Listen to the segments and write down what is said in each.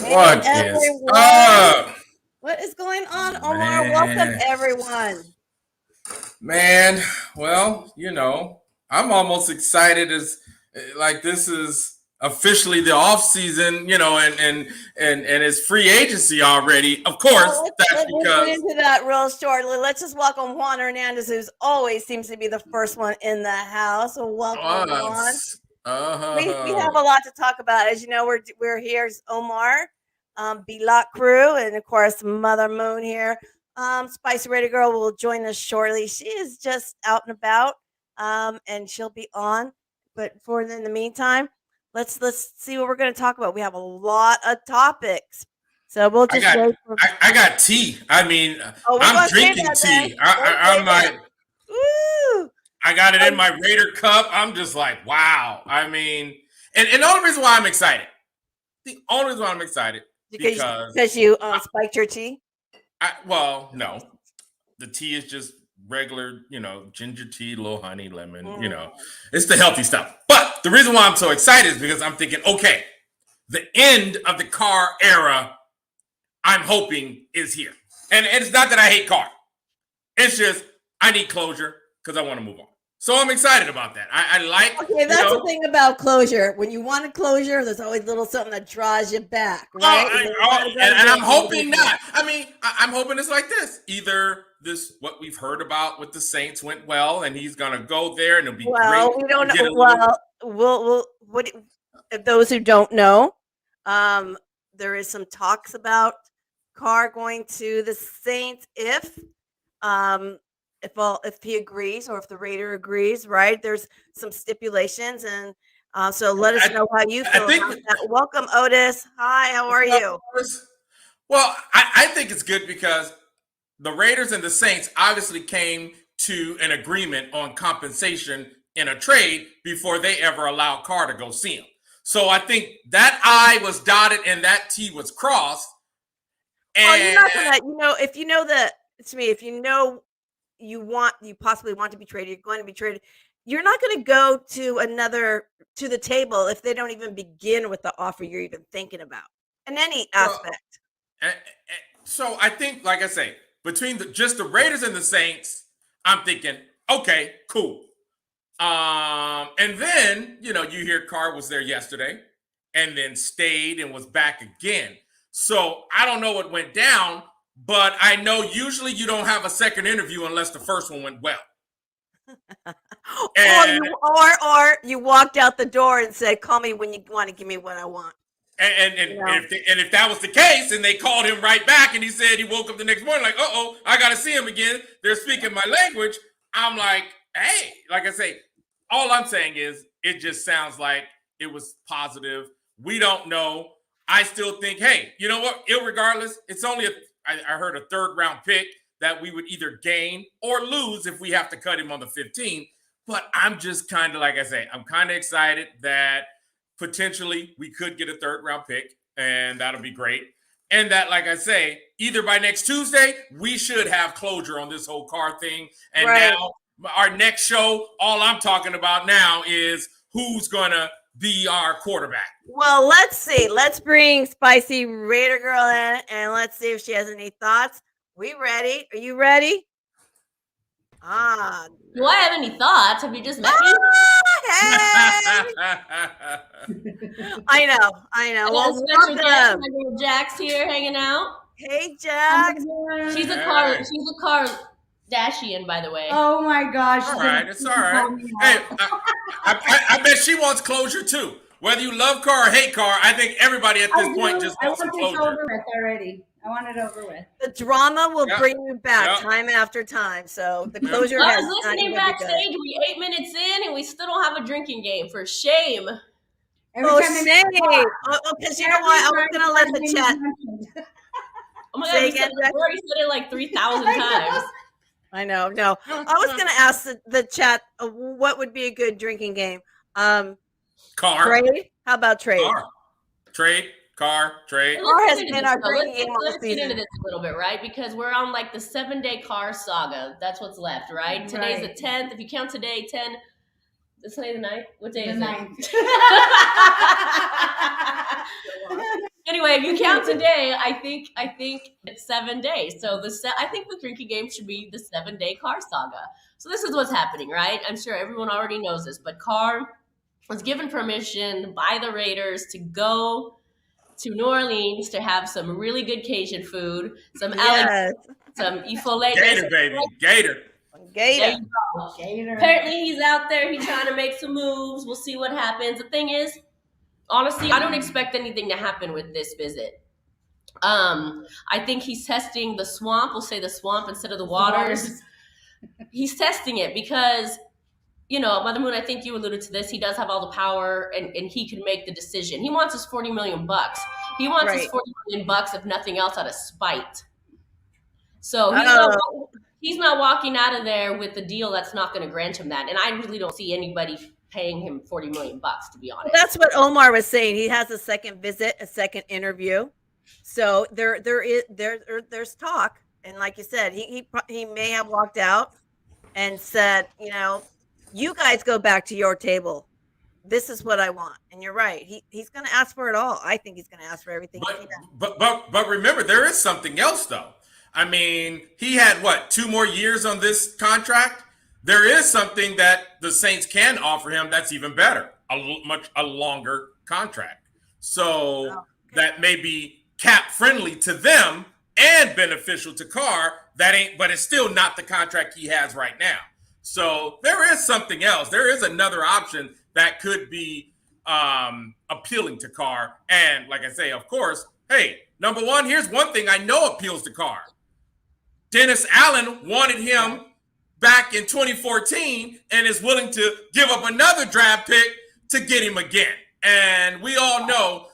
Hey What is everyone. up, What is going on, Omar? Welcome man? everyone. Man, well, I'm almost excited as like this is officially the off season, and it's free agency already. Of course, that's We'll get because into that real shortly. Let's just welcome Juan Hernandez, who's always seems to be the first one in the house. So welcome, Juan. us. We have a lot to talk about. As you know, we're here's Omar, B-Lock crew, and of course Mother Moon here. Spicy Raider Girl will join us shortly. She is just out and about, and she'll be on. But in the meantime, let's see what we're going to talk about. We have a lot of topics, so we'll I just got wait for. I got tea. I mean, Oh, we're I'm going to save drinking that then. tea. Let's I'm save that. like Woo! I got it in my Raider cup. I'm just like, wow. I mean, and the only reason why I'm excited, the only reason why I'm excited Because you spiked your tea. no, the tea is just regular, ginger tea, little honey, lemon, it's the healthy stuff. But the reason why I'm so excited is because I'm thinking, okay, the end of the Carr era, I'm hoping is here. And it's not that I hate Carr. It's just I need closure because I want to move on. So I'm excited about that. I like. Okay, that's the thing about closure. When you want a closure, there's always a little something that draws you back, right? And I'm hoping not. I mean, I'm hoping it's like this. Either this, what we've heard about with the Saints went well, and he's going to go there, and it'll be great. We don't know. Well, we'll what those who don't know, there is some talks about Carr going to the Saints if he agrees or if the Raider agrees, right? There's some stipulations, and so let us know how you feel about that. Welcome, Otis. Hi, how are you? Well, I think it's good because the Raiders and the Saints obviously came to an agreement on compensation in a trade before they ever allowed Carr to go see him. So I think that I was dotted and that T was crossed. And you're not gonna, if you know that to me, if you know you possibly want to be traded, you're going to be traded. You're not going to go to the table if they don't even begin with the offer you're even thinking about in any aspect. So I think, like I say, between just the Raiders and the Saints, I'm thinking, okay, cool. And then, you hear Carr was there yesterday and then stayed and was back again. So I don't know what went down, but I know usually you don't have a second interview unless the first one went well. or you walked out the door and said, "Call me when you want to give me what I want." And if that was the case, and they called him right back, and he said he woke up the next morning like, I got to see him again. They're speaking my language. I'm like, hey, like I say, all I'm saying is it just sounds like it was positive. We don't know. I still think, hey, you know what? Irregardless, it's only I heard a third round pick that we would either gain or lose if we have to cut him on the 15th. But I'm just kind of, like I say, I'm kind of excited that potentially we could get a third round pick, and that'll be great. And that, like I say, either by next Tuesday, we should have closure on this whole Carr thing. And now our next show, all I'm talking about now is who's going to be our quarterback. Well, let's see. Let's bring Spicy Raider Girl in, and let's see if she has any thoughts. We ready? Are you ready? Do I have any thoughts? Have you just met me? Hey! I know. Well, special guest, my girl Jack's here hanging out. Hey, Jack. She's a car Dashian, by the way. Oh my gosh! All right, it's all right. Hey, I bet she wants closure too. Whether you love Carr or hate Carr, I think everybody at this point just wants some closure. I want it over with already. I want it over with. The drama will bring you back time after time. So the closure I was listening backstage. We 8 minutes in and we still don't have a drinking game. For shame. Shame. Because you know what? I was going to let the chat. Oh my God, I've already said it like 3,000 times. I know. No, I was going to ask the chat what would be a good drinking game. Carr. Trade? How about trade? Carr, trade. Carr has been our drinking game all season. Let's get into this a little bit, right? Because we're on like the 7-day Carr saga. That's what's left, right? Today's the 10th. If you count today, 10. Is today the 9th? What day is it? 9th. Anyway, if you count today, I think it's 7 days. So I think the drinking game should be the 7-day Carr saga. So this is what's happening, right? I'm sure everyone already knows this, but Carr was given permission by the Raiders to go to New Orleans to have some really good Cajun food, some Yes. some ifole. Gator, baby. Gator. Gator. Gator. Apparently he's out there, he's trying to make some moves. We'll see what happens. The thing is, honestly, I don't expect anything to happen with this visit. I think he's testing the swamp. We'll say the swamp instead of the waters. He's testing it because, Mother Moon, I think you alluded to this. He does have all the power and he can make the decision. He wants his $40 million. He wants his $40 million, if nothing else, out of spite. So he's not walking out of there with a deal that's not going to grant him that. And I really don't see anybody paying him $40 million, to be honest. Well, that's what Omar was saying. He has a second visit, a second interview. So there's talk. And like you said, he may have walked out and said, you guys go back to your table. This is what I want. And you're right. He's going to ask for it all. I think he's going to ask for everything. But remember, there is something else, though. I mean, he had, 2 more years on this contract? There is something that the Saints can offer him that's even better, a longer contract. So that may be cap friendly to them and beneficial to Carr. But it's still not the contract he has right now. So there is something else. There is another option that could be appealing to Carr. And like I say, of course, hey, number one, here's one thing I know appeals to Carr. Dennis Allen wanted him back in 2014 and is willing to give up another draft pick to get him again. And we all know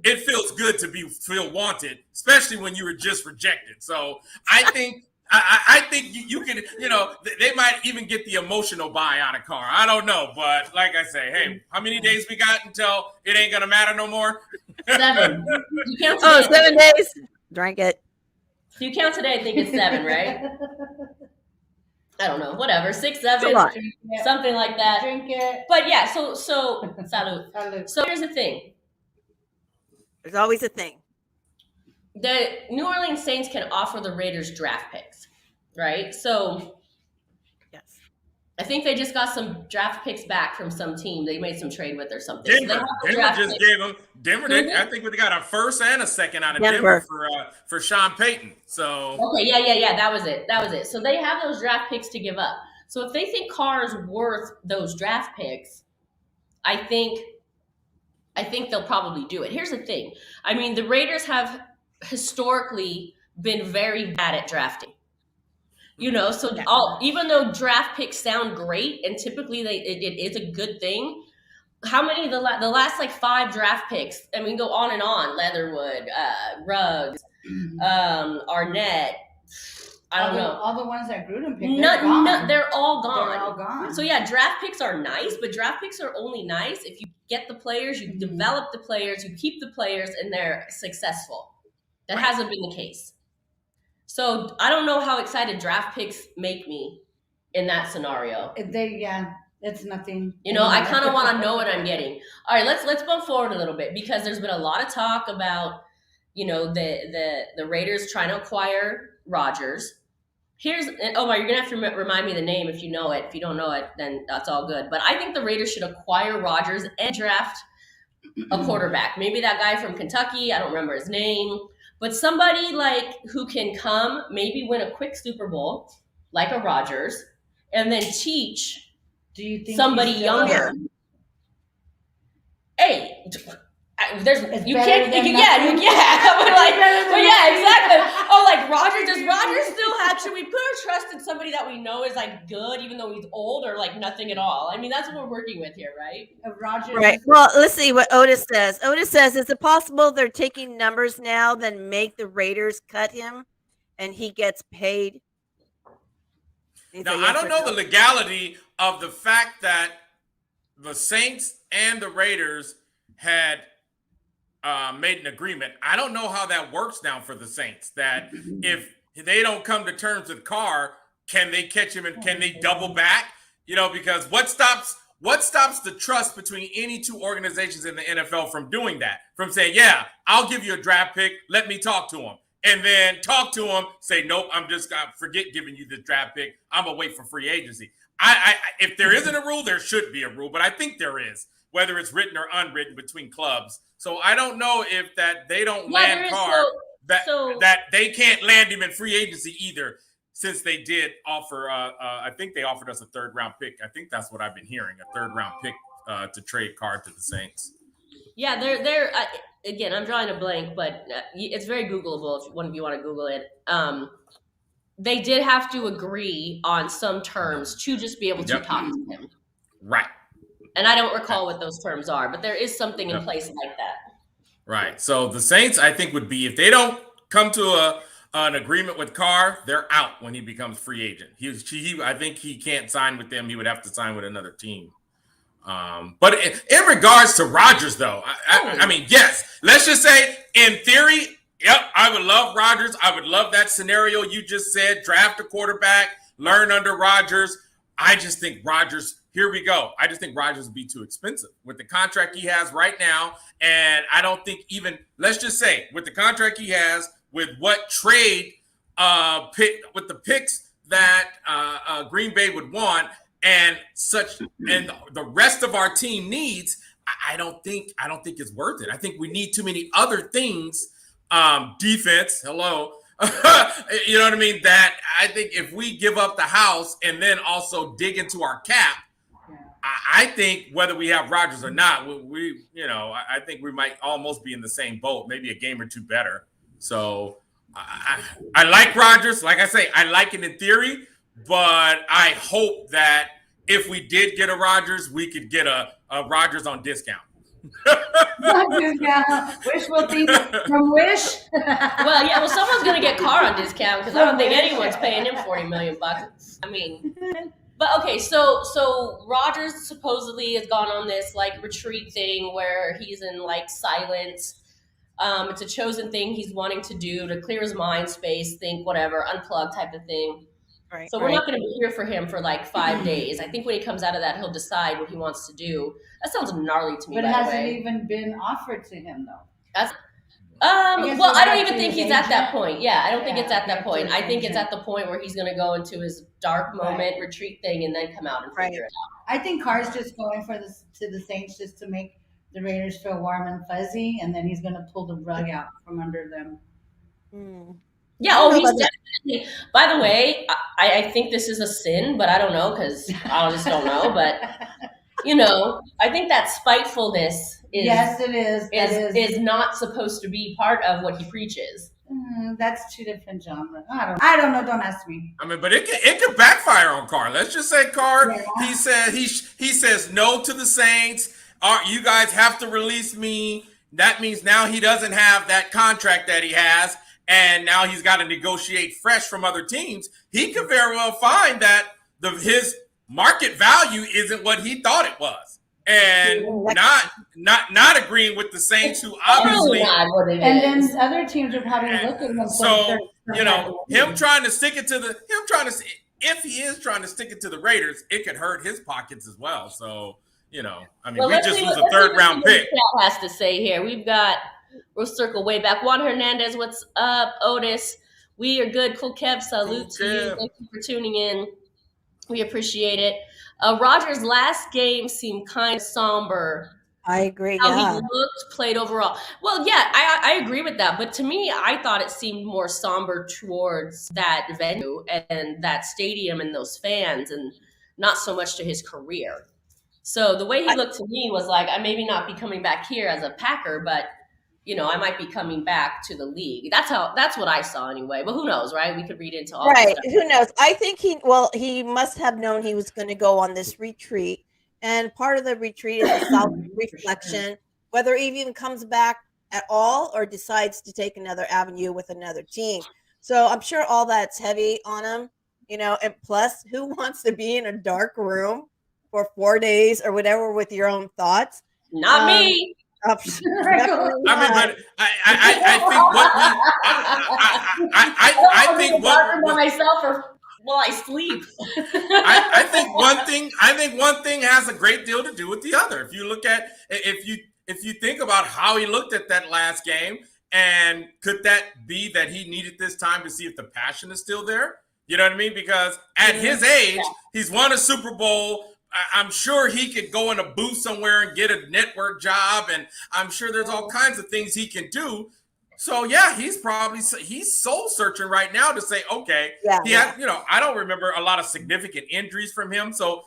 it feels good to feel wanted, especially when you were just rejected. So I think you can, they might even get the emotional buy out of Carr. I don't know, but like I say, hey, how many days we got until it ain't gonna matter no more? 7. 7 days. Drink it. If you count today, I think it's 7, right? I don't know, whatever, 6, 7, something like that. Drink it. But yeah, so salud. Salud. So here's the thing. There's always a thing. The New Orleans Saints can offer the Raiders draft picks, right? So yes, I think they just got some draft picks back from some team they made some trade with or something. Denver just gave them. Denver, I think we got a first and a second out of Denver for Sean Payton. So okay, yeah, that was it. So they have those draft picks to give up. So if they think Carr is worth those draft picks, I think they'll probably do it. Here's the thing. I mean, the Raiders have historically been very bad at drafting. Even though draft picks sound great and typically it is a good thing, how many the last 5 draft picks? I mean, go on and on. Leatherwood, Ruggs, Arnett. I don't know. All the ones that Gruden picked, they're all gone. They're all gone. So yeah, draft picks are nice, but draft picks are only nice if you get the players, you develop the players, you keep the players, and they're successful. That hasn't been the case. So I don't know how excited draft picks make me in that scenario. It's nothing. I kind of want to know what I'm getting. All right, let's bump forward a little bit because there's been a lot of talk about, the Raiders trying to acquire Rodgers. Omar, you're gonna have to remind me the name if you know it. If you don't know it, then that's all good. But I think the Raiders should acquire Rodgers and draft a quarterback. Maybe that guy from Kentucky. I don't remember his name. But somebody who can come, maybe win a quick Super Bowl, like a Rodgers, and then teach somebody younger. Hey, you can't. Yeah. Exactly. Oh, Rodgers. Does Rodgers still should we put our trust in somebody that we know is good, even though he's old, or nothing at all? I mean, that's what we're working with here, right? Rodgers. Right. Well, let's see what Otis says. Otis says, is it possible they're taking numbers now, then make the Raiders cut him, and he gets paid? Now, I don't know the legality of the fact that the Saints and the Raiders had made an agreement. I don't know how that works now for the Saints, that if they don't come to terms with Carr, can they catch him and can they double back? Because what stops what stops the trust between any two organizations in the NFL from doing that? From saying, yeah, I'll give you a draft pick. Let me talk to him. And then talk to him, say, nope, I'm just going to forget giving you the draft pick. I'm going to wait for free agency. If there isn't a rule, there should be a rule, but I think there is, whether it's written or unwritten between clubs. So I don't know if that they don't land Carr, that they can't land him in free agency either, since they did offer, I think they offered us a 3rd-round pick. I think that's what I've been hearing, a 3rd-round pick to trade Carr to the Saints. Yeah, they're again, I'm drawing a blank, but it's very Googleable if one of you want to Google it. They did have to agree on some terms to just be able to talk to him. Right. And I don't recall what those terms are, but there is something in place like that. Right. So the Saints, I think, would be, if they don't come to an agreement with Carr, they're out when he becomes free agent. I think he can't sign with them. He would have to sign with another team. But in regards to Rodgers, though, I mean, yes, let's just say in theory, yep, I would love Rodgers. I would love that scenario you just said, draft a quarterback, learn under Rodgers. I just think Rodgers, here we go. I just think Rodgers would be too expensive with the contract he has right now. And I don't think even, let's just say, with the contract he has, with what trade with the picks that Green Bay would want, and the rest of our team needs, I don't think it's worth it. I think we need too many other things. Defense, hello. You know what I mean? That I think if we give up the house and then also dig into our cap, I think whether we have Rodgers or not, I think we might almost be in the same boat, maybe a game or two better. So I like Rodgers. Like I say, I like it in theory. But I hope that if we did get a Rodgers, we could get a Rodgers on discount. Wishful thinking from Wish. Well, someone's going to get Carr on discount because I don't think anyone's paying him $40 million. I mean, but okay, so Rodgers supposedly has gone on this like retreat thing where he's in like silence. It's a chosen thing he's wanting to do to clear his mind space, think whatever, unplug type of thing. Right, so we're not going to be here for him for like 5 days. I think when he comes out of that, he'll decide what he wants to do. That sounds gnarly to me. But it hasn't even been offered to him though. That's well, I don't even think he's at that point. Yeah, I don't think it's at that point. I think it's at the point where he's going to go into his dark moment, retreat thing, and then come out and figure it out. I think Carr's just going to the Saints just to make the Raiders feel warm and fuzzy, and then he's going to pull the rug out from under them. Yeah, he's definitely. By the way, I think this is a sin, but I don't know because I just don't know. But I think that spitefulness is not supposed to be part of what he preaches. That's two different genres. I don't know. Don't ask me. I mean, but it could backfire on Carr. Let's just say Carr. Yeah. He says no to the Saints. You guys have to release me. That means now he doesn't have that contract that he has. And now he's got to negotiate fresh from other teams. He could very well find that his market value isn't what he thought it was, and not agreeing with the Saints, who obviously. And then other teams are probably looking at him. So him trying to stick it to if he is trying to stick it to the Raiders, it could hurt his pockets as well. So we just lose a 3rd-round pick. What has to say here? We'll circle way back. Juan Hernandez, what's up? Otis, we are good. Cool Kev, salute to you. Thank you for tuning in. We appreciate it. Rodgers' last game seemed kind of somber. I agree. How he looked, played overall. Well, yeah, I agree with that. But to me, I thought it seemed more somber towards that venue and that stadium and those fans, and not so much to his career. So the way he looked to me was like, I maybe not be coming back here as a Packer, but I might be coming back to the league. That's what I saw anyway. But who knows, right? We could read into all right. Who knows? I think he must have known he was going to go on this retreat, and part of the retreat is a self-reflection, whether he even comes back at all or decides to take another avenue with another team. So I'm sure all that's heavy on him, and plus, who wants to be in a dark room for 4 days or whatever with your own thoughts? Not me. I mean, but I think what we, I think what myself for while I sleep. I think one thing has a great deal to do with the other. If you think about how he looked at that last game, and could that be that he needed this time to see if the passion is still there? You know what I mean? Because at his age, he's won a Super Bowl. I'm sure he could go in a booth somewhere and get a network job, and I'm sure there's all kinds of things he can do. So yeah, he's soul searching right now to say, okay, I don't remember a lot of significant injuries from him. So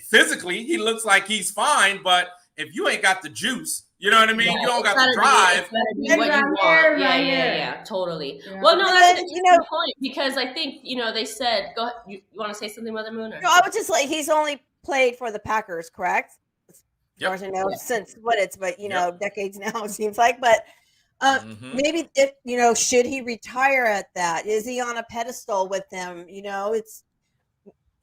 physically, he looks like he's fine, but if you ain't got the juice, you know what I mean? You don't got the drive. What you want. Yeah, totally. Yeah. Well, no, that's an interesting point, because I think, they said, go ahead. You want to say something, Mother Moon? Or? No, I would just he's only played for the Packers, correct? As far as I know, since decades now, it seems like. But maybe if, should he retire at that? Is he on a pedestal with them?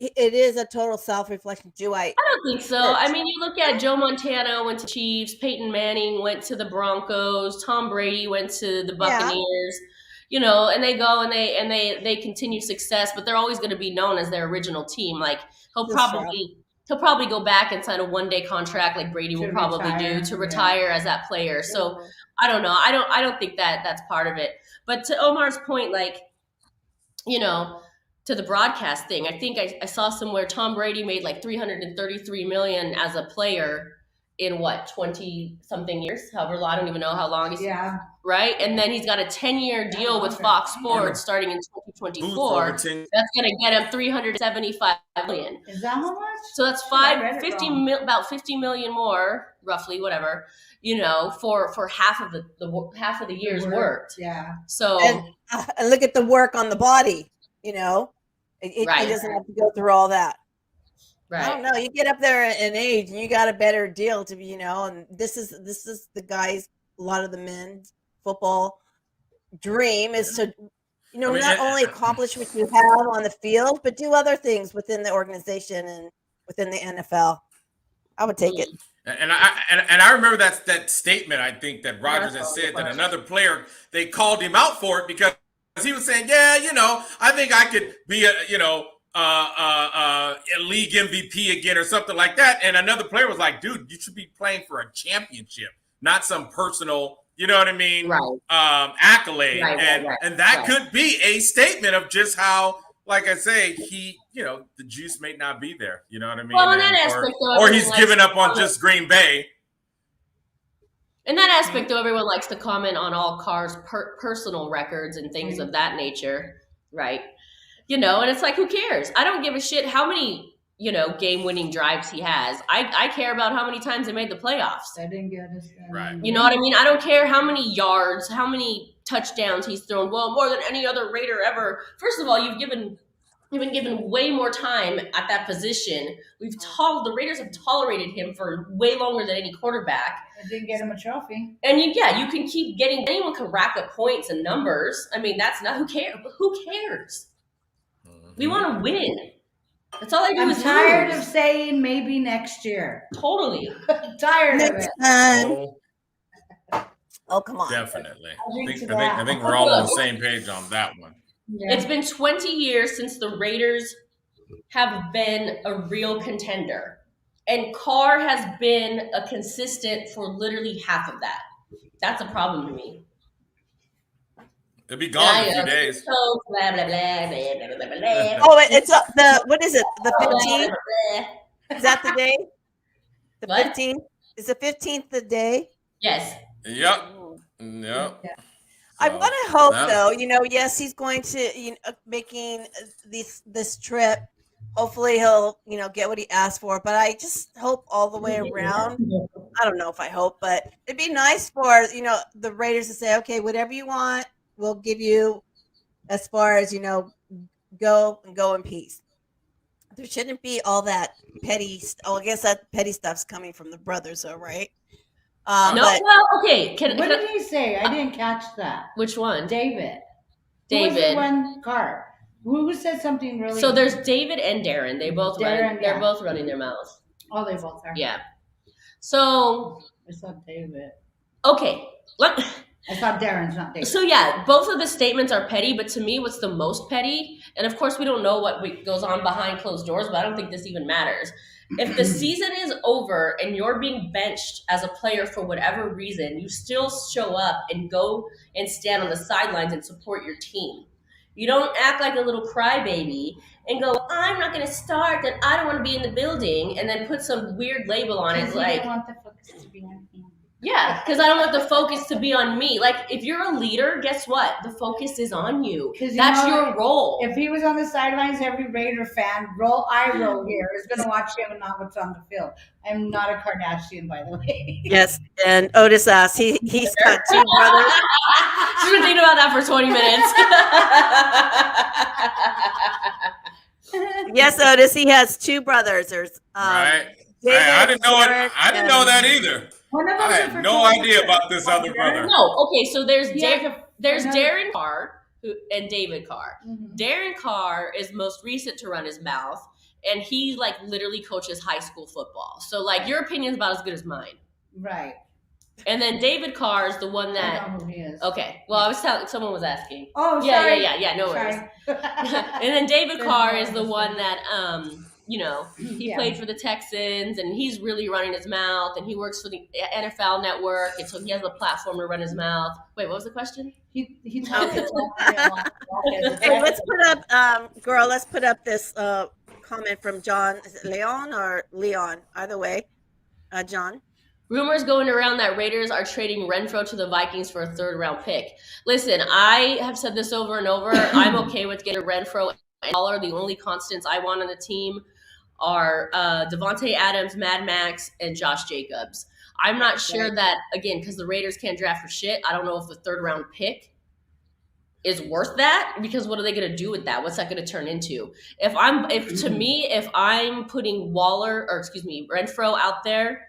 It is a total self-reflection. I don't think so. I mean, you look at Joe Montana went to Chiefs, Peyton Manning went to the Broncos, Tom Brady went to the Buccaneers, and they go and they continue success, but they're always going to be known as their original team. Like he'll probably go back and sign a one-day contract like Brady will probably do to retire as that player. So I don't know. I don't think that's part of it. But to Omar's point, like, to the broadcast thing, I think I saw somewhere Tom Brady made like $333 million as a player in 20 something years, however long, I don't even know how long he's right. And then he's got a 10-year deal with Fox Sports starting in 2024. That's going to get him $375 million. Is that how much? So that's about $50 million more, roughly, whatever, for half of the year's worked. Yeah. So and look at the work on the body, It doesn't have to go through all that. Right. I don't know. You get up there in age, and you got a better deal to be, and this is the guys. A lot of the men's football dream is to, not only accomplish what you have on the field, but do other things within the organization and within the NFL. I would take it. And I remember that statement. I think that Rodgers had said that another player, they called him out for it because he was saying, I think I could be a league MVP again or something like that. And another player was like, dude, you should be playing for a championship, not some personal, accolade. And that could be a statement of just how, like I say, he, the juice may not be there. You know what I mean? Well, in that aspect, or he's given up on just Green Bay. In that aspect, though, everyone likes to comment on all Carr's personal records and things of that nature, right? And it's like, who cares? I don't give a shit how many, game-winning drives he has. I care about how many times they made the playoffs. I didn't get it. Right. You know what I mean? I don't care how many yards, how many touchdowns he's thrown. Well, more than any other Raider ever. First of all, you've been given way more time at that position. The Raiders have tolerated him for way longer than any quarterback. I didn't get him a trophy. And you can keep getting. Anyone can rack up points and numbers. I mean, that's not who cares. But who cares? We want to win. That's all I do. I'm tired of saying maybe next year. Totally tired of it. Oh, come on. Definitely. I think we're all on the same page on that one. Yeah. It's been 20 years since the Raiders have been a real contender. And Carr has been a consistent for literally half of that. That's a problem to me. It'll be gone in a few days. So blah, blah, blah, blah, blah, blah, blah. Oh, it's what is it? The 15th? Is that the day? The 15th? Is the 15th the day? Yes. Yep. So, I want to hope, though, yes, he's going to, making this trip. Hopefully he'll, get what he asked for. But I just hope all the way around. I don't know if I hope, but it'd be nice for, the Raiders to say, okay, whatever you want, we'll give you as far as, go in peace. There shouldn't be all that petty. I guess that petty stuff's coming from the brothers, though, right? Okay. What did he say? I didn't catch that. Which one? David. Who was the one? Carr. Who said something really? So there's David and Darren. They're both running their mouths. Oh, they both are. Yeah. So I saw David. Okay. I thought Darren's not David. So yeah, both of the statements are petty, but to me, what's the most petty And of course, we don't know what goes on behind closed doors, but I don't think this even matters. If the season is over and you're being benched as a player for whatever reason, you still show up and go and stand on the sidelines and support your team. You don't act like a little crybaby and go, I'm not going to start, that I don't want to be in the building, and then put some weird label on it. Because Like, you didn't want the focus to be on him. yeah, because I don't want the focus to be on me. Like, if you're a leader, guess what? The focus is on you. That's your role. If he was on the sidelines, every Raider fan, eye roll here, is going to watch him and not what's on the field. I'm not a Kardashian, by the way. Yes, and Otis asked, he's got 2 brothers. She's been thinking about that for 20 minutes. Yes, Otis, he has 2 brothers. There's right. David, I didn't know it. Derek, I didn't know that either. I had no idea about this other brother. No, okay, so there's there's Darren Carr and David Carr. Mhm. Darren Carr is most recent to run his mouth, and he like literally coaches high school football. So like your opinion's about as good as mine. Right. And then David Carr is the one I that. know who he is. Okay, well I was telling someone was asking. Oh, Yeah, sorry. yeah. No worries. And then David Carr is the one that he played for the Texans, and he's really running his mouth, and he works for the NFL Network, and so he has a platform to run his mouth. Wait, what was the question? He talks to us. Hey, let's put up this comment from John. Is it Leon or Leon? Either way, John. Rumors going around that Raiders are trading Renfro to the Vikings for a 3rd-round pick. Listen, I have said this over and over. I'm okay with getting Renfro and Waller. The only constants I want on the team are Devontae Adams, Mad Max, and Josh Jacobs. I'm not sure that, again, because the Raiders can't draft for shit, I don't know if the 3rd-round pick is worth that, because what are they going to do with that? What's that going to turn into? If I'm putting Renfro out there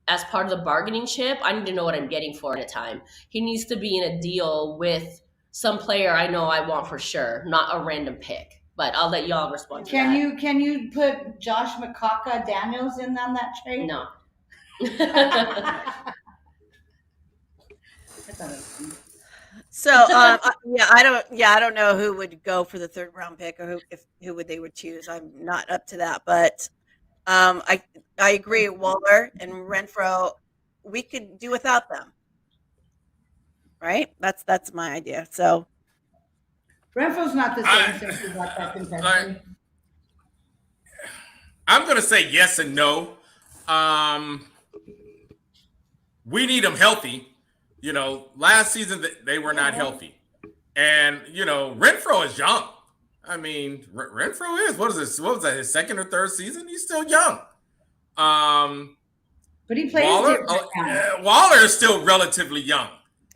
as part of the bargaining chip, I need to know what I'm getting for at a time. He needs to be in a deal with some player I know I want for sure, not a random pick. But I'll let y'all respond to that. Can you put Josh McCawka Daniels in on that trade? No. So I don't know who would go for the 3rd-round pick, or who they would choose. I'm not up to that, but I agree. Waller and Renfro, we could do without them, right? That's my idea. So Renfro's not the same since he got that concussion. I'm going to say yes and no. We need them healthy. Last season they were not healthy. And, Renfro is young. I mean, Renfro is, what was that, his 2nd or 3rd season? He's still young. But he plays Waller is still relatively young.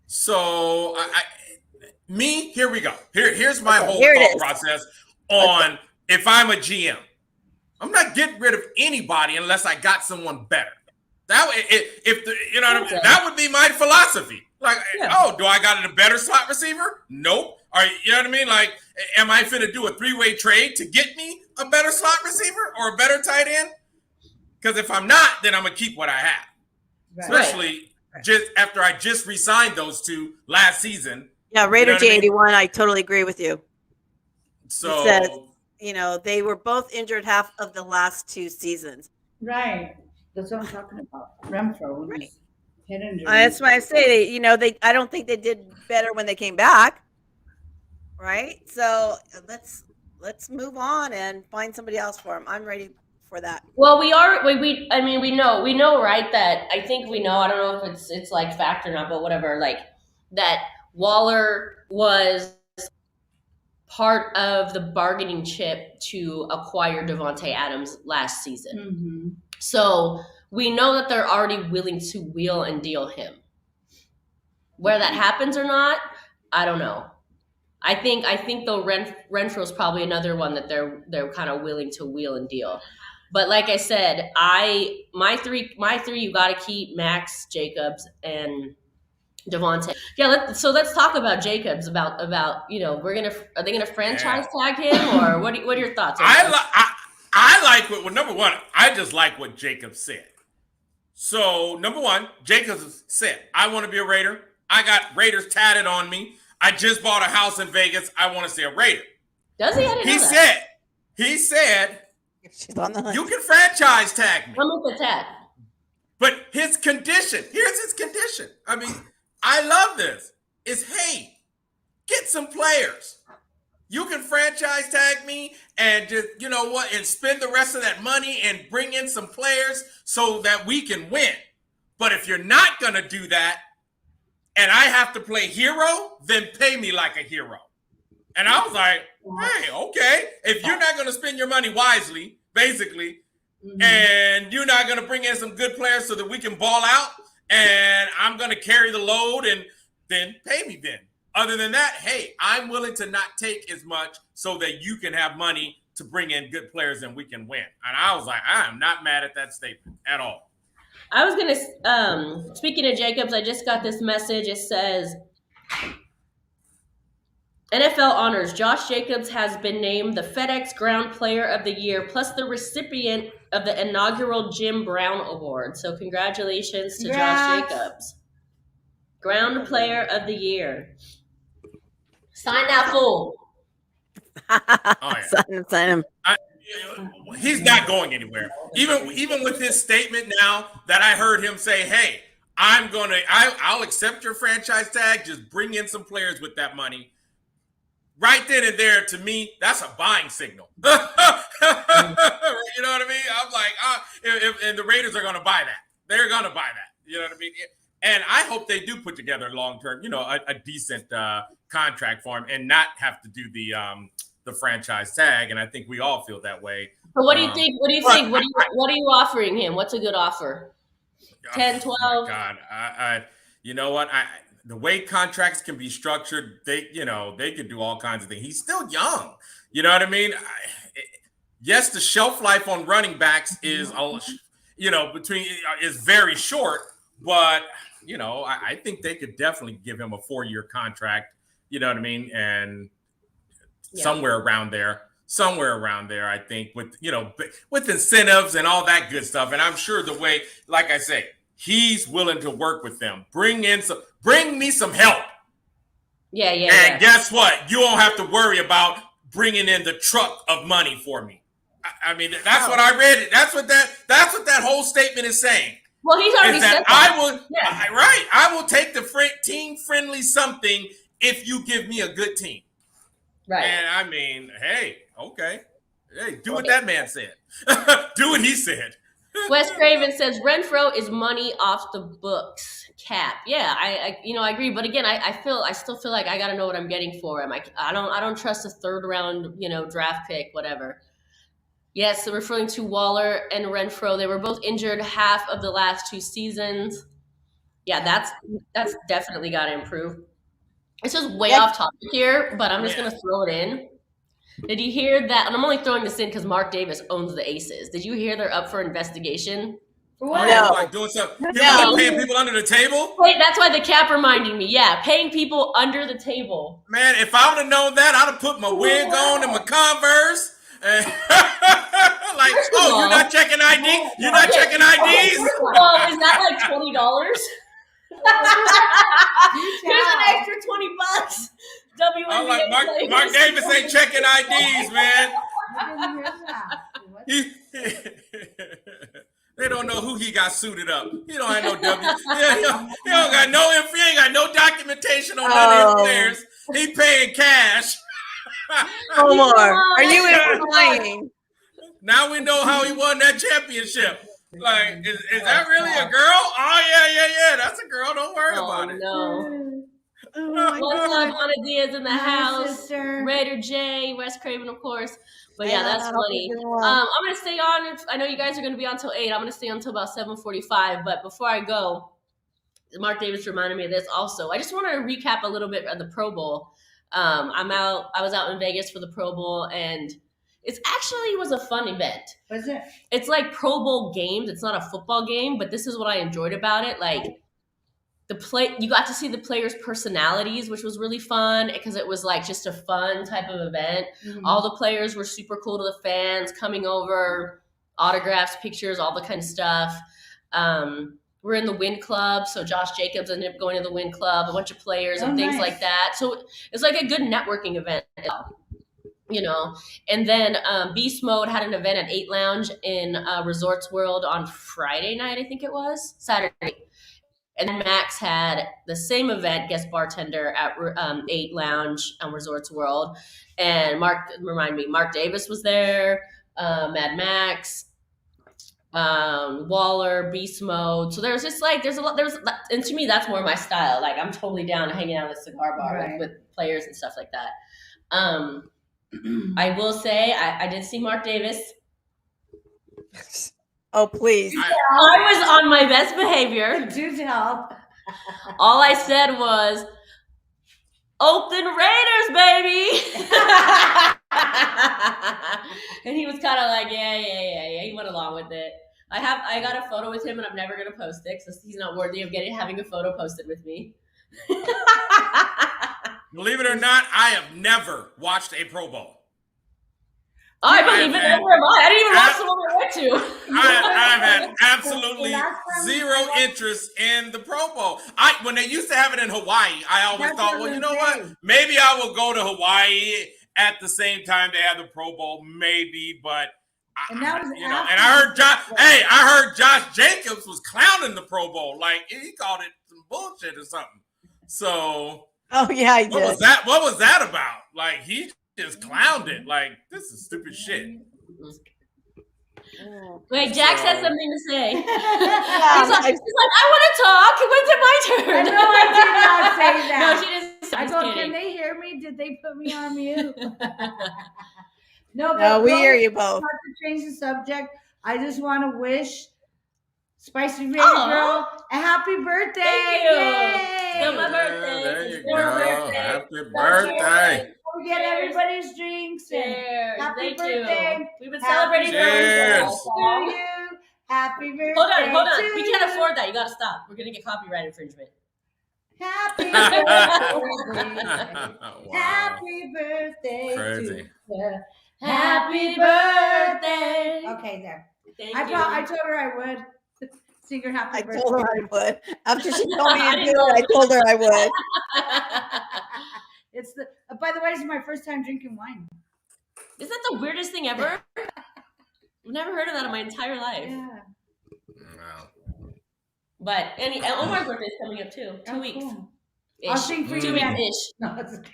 So, here we go. Here's my whole thought process on if I'm a GM. I'm not getting rid of anybody unless I got someone better. That that would be my philosophy. Like, do I got a better slot receiver? Nope. You know what I mean? Like, am I finna do a 3-way trade to get me a better slot receiver or a better tight end? Because if I'm not, then I'm gonna keep what I have. Right. Especially just after I just re-signed those 2 last season. Yeah, Raider J81, I totally agree with you. So he said, they were both injured half of the last 2 seasons. Right. That's what I'm talking about. Renfro. Right. Head injury. That's why I say I don't think they did better when they came back. Right. So let's move on and find somebody else for him. I'm ready for that. Well, we know, right? That I think we know. I don't know if it's like fact or not, but whatever. Like that Waller was part of the bargaining chip to acquire Devontae Adams last season. Mm-hmm. So we know that they're already willing to wheel and deal him. Where that happens or not, I don't know. I think though Renfro's probably another one that they're kind of willing to wheel and deal. But like I said, my three you got to keep Max, Jacobs, and Devontae. Yeah, let's talk about Jacobs. About are they gonna franchise tag him, or what are your thoughts on I like what number one, I just like what Jacobs said. So number one, Jacobs said, I want to be a Raider. I got Raiders tatted on me. I just bought a house in Vegas. I want to see a Raider. Does he? I didn't He know that. said, She's on the hunt. you can franchise tag me. I'm with the tag. But his condition, here's his condition. I mean, I love this. Is, hey, get some players. You can franchise tag me and just, you know what, and spend the rest of that money and bring in some players so that we can win. But if you're not going to do that and I have to play hero, then pay me like a hero. And I was like, hey, okay. If you're not going to spend your money wisely, basically, and you're not going to bring in some good players so that we can ball out and I'm going to carry the load, and then pay me then. Other than that, hey, I'm willing to not take as much so that you can have money to bring in good players and we can win. And I was like, I am not mad at that statement at all. I was going to, speaking of Jacobs, I just got this message. It says, NFL honors. Josh Jacobs has been named the FedEx Ground Player of the Year, plus the recipient of the inaugural Jim Brown Award. So congratulations to Josh Jacobs. Ground Player of the Year. Sign that fool. Oh, yeah. Sign him. He's not going anywhere. Even with his statement now that I heard him say, hey, I'll accept your franchise tag. Just bring in some players with that money. Right then and there, to me, that's a buying signal. You know what I mean? I'm like, and the Raiders are going to buy that. They're going to buy that. You know what I mean? And I hope they do put together long-term, a decent contract for him and not have to do the franchise tag. And I think we all feel that way. So what do you think? What do you think? What are you offering him? What's a good offer? 10, 12? Oh my God. You know what? The way contracts can be structured, they can do all kinds of things. He's still young. You know what I mean? Yes, the shelf life on running backs is, is very short, but I think they could definitely give him a 4-year contract. You know what I mean? And somewhere around there, I think, with incentives and all that good stuff. And I'm sure the way, like I say, he's willing to work with them. Bring me some help. Yeah. And guess what? You won't have to worry about bringing in the truck of money for me. I mean, that's what I read. That's what that whole statement is saying. Well, he's already said that. I will take the team-friendly something if you give me a good team. Right. And I mean, hey, okay. Hey, do what that man said. Do what he said. Wes Craven says Renfro is money off the books. Cap. Yeah, I agree. But again, I still feel like I got to know what I'm getting for him. I don't trust a 3rd round, draft pick, whatever. Yes, so referring to Waller and Renfro, they were both injured half of the last 2 seasons. Yeah, that's definitely got to improve. It's just way off topic here, but I'm just going to throw it in. Did you hear that? And I'm only throwing this in because Mark Davis owns the Aces. Did you hear they're up for investigation? What? No. Like doing something. Paying people under the table? Wait, that's why the cap reminding me. Yeah, paying people under the table. Man, if I would have known that, I'd have put my wig on and my Converse. You're not checking ID? You're not checking IDs? Well, is that like $20? Here's an extra $20. I'm like, Mark Davis ain't checking IDs, man. They don't know who he got suited up. He don't have no W. He don't got no info. He ain't got no documentation on none of his players. He paying cash. Omar, are you implying? Now we know how he won that championship. Like, is that really a girl? Oh, yeah. That's a girl. Don't worry about it. No. Oh What's up, Ana Diaz in the house? Sister. Raider J, Wes Craven, of course. But yeah, that's funny. I'm gonna stay on. I know you guys are gonna be on till 8. I'm gonna stay on until about 7:45. But before I go, Mark Davis reminded me of this also. I just want to recap a little bit of the Pro Bowl. I was out in Vegas for the Pro Bowl, and it was a fun event. Was it? It's like Pro Bowl games. It's not a football game, but this is what I enjoyed about it. Like you got to see the players' personalities, which was really fun because it was like just a fun type of event. Mm-hmm. All the players were super cool to the fans, coming over, autographs, pictures, all the kind of stuff. We're in the Win Club, so Josh Jacobs ended up going to the Win Club, a bunch of players and things like that. So it's like a good networking event. you know. And then Beast Mode had an event at 8 Lounge in Resorts World on Friday night, I think it was Saturday. And then Max had the same event, guest bartender at 8 Lounge on Resorts World. And Mark Davis was there, Mad Max, Waller, Beast Mode. So there's just like, and to me, that's more my style. Like, I'm totally down hanging out at a cigar bar with players and stuff like that. I will say, I did see Mark Davis. Oh, please. I was on my best behavior. Do tell. All I said was, Oakland Raiders, baby. And he was kind of like, yeah. He went along with it. I got a photo with him, and I'm never going to post it because he's not worthy of having a photo posted with me. Believe it or not, I have never watched a Pro Bowl. I believe it. Never mind. I didn't even watch the one I went to. I've had absolutely zero interest in the Pro Bowl. When they used to have it in Hawaii, I always thought, well, you know what? Maybe I will go to Hawaii at the same time they have the Pro Bowl, maybe. But I heard Josh Jacobs was clowning the Pro Bowl, like he called it some bullshit or something. So, oh yeah, he did. What was that about? Like he just clowned it. Like, this is stupid shit. Wait, Jack has something to say. He's like, I want to talk. When's it my turn? No, I did not say that. No, she didn't. I thought, can they hear me? Did they put me on mute? No, we hear you both. Not to change the subject, I just want to wish Spicy Rated Girl a happy birthday. Thank you. Yay! It's my birthday. There you go. Happy birthday. We get everybody's drinks. Happy birthday. You. We've been celebrating Cheers. to you. Happy birthday. Hold on. We can't afford that. You got to stop. We're going to get copyright infringement. Happy birthday. Wow. Happy birthday. Crazy. To you. Happy birthday. Okay, there. Thank I you. told her I would. Sing her happy birthday. I told her I would. After she told me to do it, I told her I would. It's by the way, this is my first time drinking wine. Isn't that the weirdest thing ever? I've never heard of that in my entire life. Yeah. Wow. But Omar's birthday is coming up too. 2 weeks. Cool. Ish. I'll sing for 2 you. weeks Then. ish.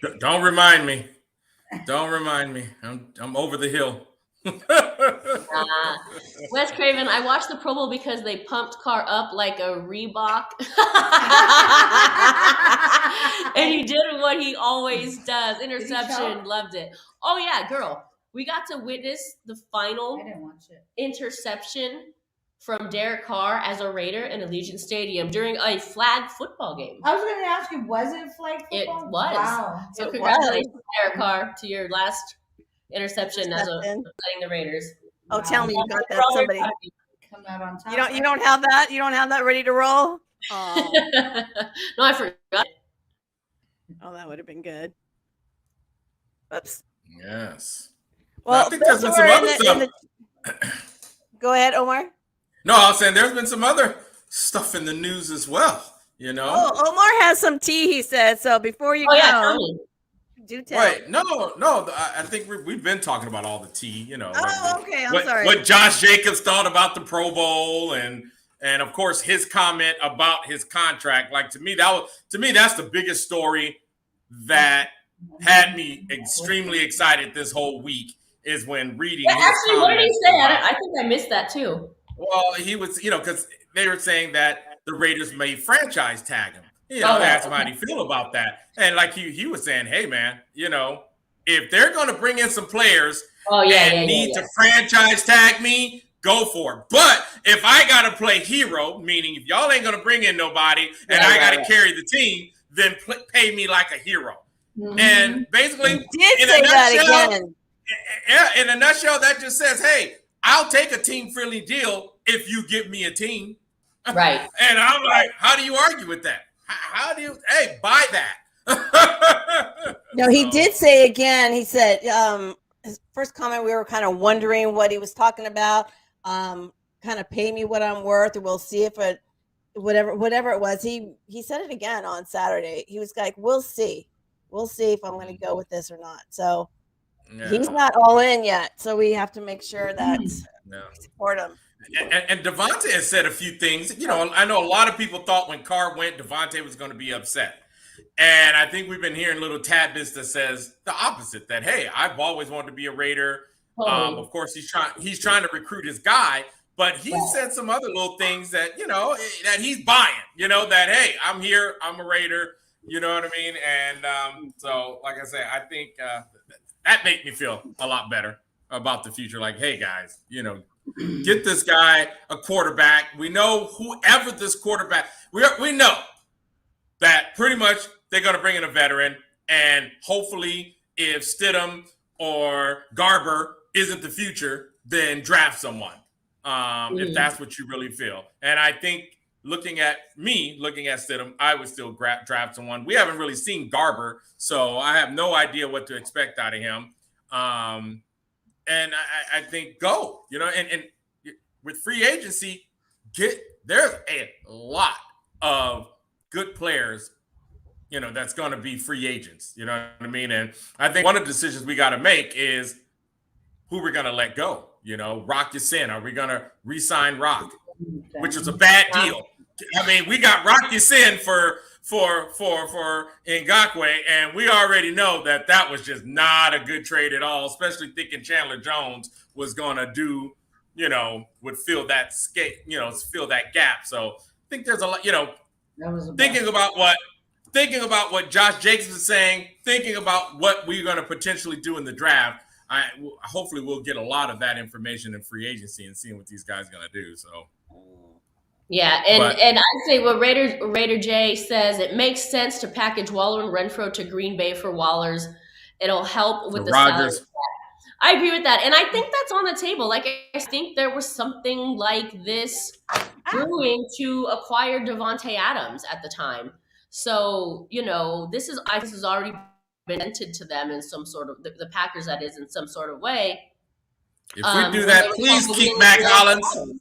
No, Don't remind me. Don't remind me. I'm over the hill. Wes Craven, I watched the Pro Bowl because they pumped Carr up like a Reebok. And he did what he always does. Interception, loved it. Oh yeah, girl. We got to witness the final I didn't watch it. interception from Derek Carr as a Raider in Allegiant Stadium during a flag football game. I was going to ask you, was it flag football? It was. Wow. So congratulations, Derek Carr, to your last interception as letting the Raiders. Oh, tell me you got that. Somebody come out on top. You don't have that? You don't have that ready to roll? Oh, No, I forgot. oh, that would have been good. Oops. Yes. Well, I think there's been some other stuff. Go ahead, Omar. No, I was saying there's been some other stuff in the news as well. You know. Oh, Omar has some tea. He said so. Before you go, tell me. Do tell. Wait, no. I think we've been talking about all the tea. You know. Okay. I'm sorry. What Josh Jacobs thought about the Pro Bowl and of course his comment about his contract. Like to me, that's the biggest story that had me extremely excited this whole week is when reading. Yeah, actually, what did he say? I think I missed that too. Well, he was, because they were saying that the Raiders may franchise tag him. They asked him how do you feel about that, and like he was saying, hey man, if they're going to bring in some players need to franchise tag me, go for it. But if I got to play hero, meaning if y'all ain't going to bring in nobody and I got to carry the team, then pay me like a hero. Mm-hmm. And basically, in a nutshell, that just says, hey, I'll take a team-friendly deal if you give me a team. Right. And I'm like, how do you argue with that? How do you, buy that? No, he did say again, he said, his first comment, we were kind of wondering what he was talking about. Kind of pay me what I'm worth, or we'll see if whatever it was. He said it again on Saturday. He was like, we'll see if I'm going to go with this or not. So He's not all in yet, so we have to make sure that we support him. And Devontae has said a few things. You know, I know a lot of people thought when Carr went, Devontae was going to be upset. And I think we've been hearing little tidbits that says the opposite, that, hey, I've always wanted to be a Raider. Of course, he's trying to recruit his guy, but he said some other little things that, you know, that he's buying, you know, that, hey, I'm here, I'm a Raider, you know what I mean? And so, like I said, I think that made me feel a lot better about the future. Like, hey, guys, you know, get this guy a quarterback. We know whoever this quarterback, we know that pretty much they're going to bring in a veteran, and hopefully if Stidham or Garber isn't the future, then draft someone, if that's what you really feel. And I think looking at Stidham, I would still draft someone. We haven't really seen Garber, so I have no idea what to expect out of him. And I think go, you know, and with free agency, there's a lot of good players, you know, that's going to be free agents. You know what I mean? And I think one of the decisions we got to make is who we're going to let go. You know, Rock Ya-Sin. Are we going to re-sign Rock, which is a bad deal? I mean, we got Rock Ya-Sin for Ngakoue, and we already know that was just not a good trade at all, especially thinking Chandler Jones was going to do, you know, would fill that gap. So I think there's a lot, you know, thinking about what Josh Jacobs is saying, thinking about what we're going to potentially do in the draft. Hopefully we'll get a lot of that information in free agency and seeing what these guys are going to do. So. Yeah, and I'd say what Raider J says, it makes sense to package Waller and Renfro to Green Bay for Wallers. It'll help with the Rodgers. salary. I agree with that, and I think that's on the table. Like, I think there was something like this brewing to acquire Devontae Adams at the time. So, you know, this has already been presented to them in some sort of the Packers, that is, in some sort of way. If we do that, please keep Mac Hollins.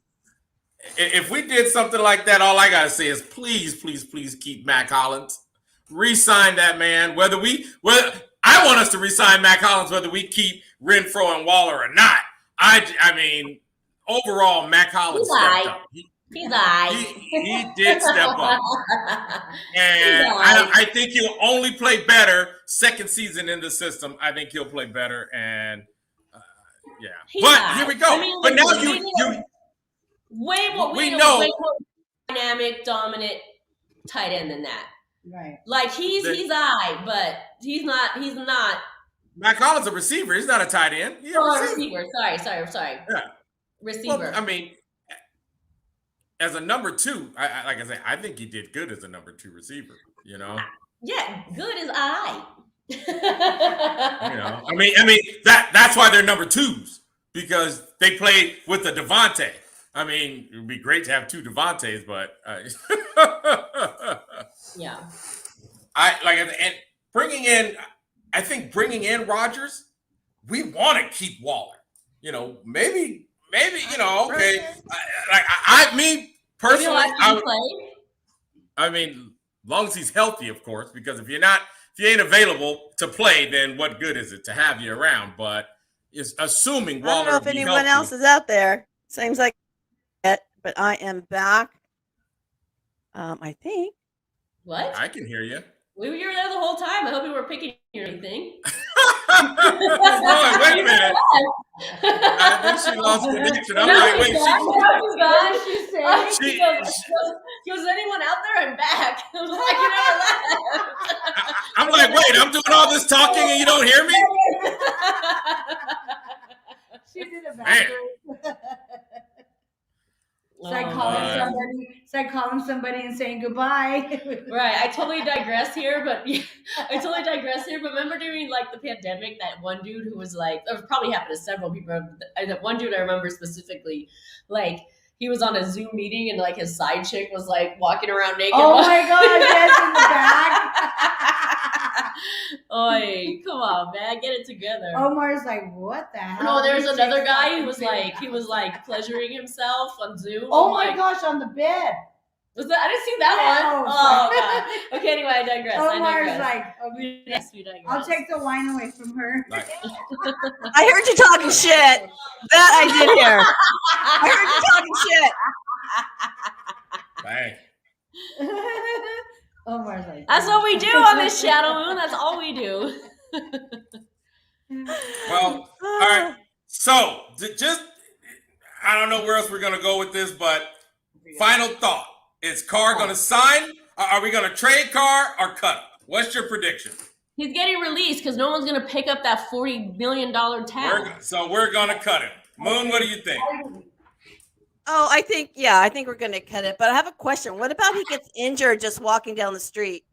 If we did something like that, all I gotta say is please, please, please keep Mac Hollins. Re-sign that man. Whether I want us to re-sign Mac Hollins, whether we keep Renfro and Waller or not. I mean, overall, Mac Hollins stepped up. He did step up, and I think he'll only play better second season in the system. I think he'll play better, and here we go. I mean, but now you. Way more dynamic, dominant tight end than that. Right. Like he's but he's not. Mac Hollins a receiver. He's not a tight end. He's a receiver. Sorry. Yeah. Receiver. Well, I mean, as a number two, like I say, I think he did good as a number two receiver. You know. Yeah, good as I. You know, I mean that's why they're number twos, because they play with the Devontae. I mean, it would be great to have two Devontaes, but yeah. And bringing in Rodgers, we want to keep Waller. You know, maybe you know, okay. Me personally, I mean, as long as he's healthy, of course, because if you ain't available to play, then what good is it to have you around? But it's assuming Waller. I don't know if anyone else is out there. Seems like it, but I am back. I think. What? I can hear you. We were there the whole time. I hope you weren't picking or anything. Wait a minute. I think she lost connection. I'm like, wait, she was anyone out there? I'm back. I was like, you never left. I'm like, wait, I'm doing all this talking and you don't hear me? She did it backwards. It's like calling somebody and saying goodbye. Right. I totally digress here, but remember during like the pandemic, that one dude who was like, it probably happened to several people. That one dude I remember specifically, like he was on a Zoom meeting and like his side chick was like walking around naked. Oh my God, yes, in the back. Oy, come on, man, get it together. Omar's like, what the hell? No, there was another guy who was like, pleasuring himself on Zoom. Oh my gosh, on the bed. I didn't see that one. Oh God. Okay, anyway, I digress. Omar's like, okay, Yes, we digress. I'll take the wine away from her. Like, I heard you talking shit. That I did hear. I heard you talking shit. dang. Omar's like, That's what we do on this Shadow Moon. That's all we do. Well, all right. So, just I don't know where else we're gonna go with this, but final thought: is Carr gonna sign? Are we gonna trade Carr or cut him? What's your prediction? He's getting released because no one's gonna pick up that $40 million tab. So we're gonna cut him. Moon, what do you think? Oh, I think we're going to cut it. But I have a question. What about he gets injured just walking down the street?